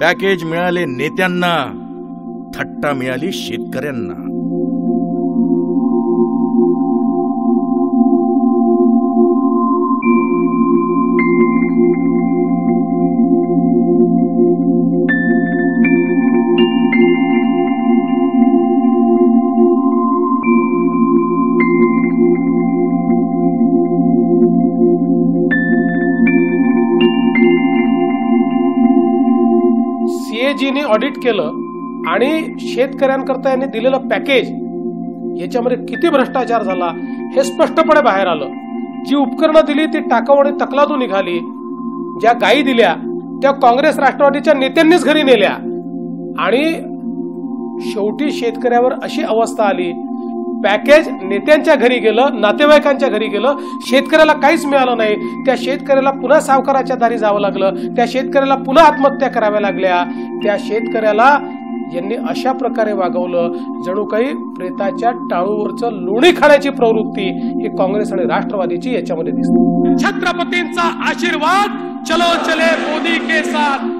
Package मिळाले नेत्यांना, थट्टा मिळाली शेतकऱ्यांना. सीएजीने ऑडिट केलं आणि शेतकऱ्यांकरता यांनी दिलेलं पॅकेज याच्यामध्ये किती भ्रष्टाचार झाला हे स्पष्टपणे बाहेर आलं. जी उपकरणं दिली ती टाकाऊ आणि तकलादू निघाली. ज्या गायी दिल्या त्या काँग्रेस राष्ट्रवादीच्या नेत्यांनीच घरी नेल्या आणि शेवटी शेतकऱ्यावर अशी अवस्था आली. पॅकेज नेत्यांच्या घरी गेलं, नातेवाईकांच्या घरी गेलं, शेतकऱ्याला काहीच मिळालं नाही. त्या शेतकऱ्याला पुन्हा सावकाराच्या दारी जावं लागलं, त्या शेतकऱ्याला पुन्हा आत्महत्या कराव्या लागल्या. त्या शेतकऱ्याला यांनी अशा प्रकारे वागवलं जणू काही प्रेताच्या टाळूवरचं लोणी खाण्याची प्रवृत्ती ही काँग्रेस आणि राष्ट्रवादीची याच्यामध्ये दिसते. छत्रपतींचा आशीर्वाद चलो चले मोदी के साथ.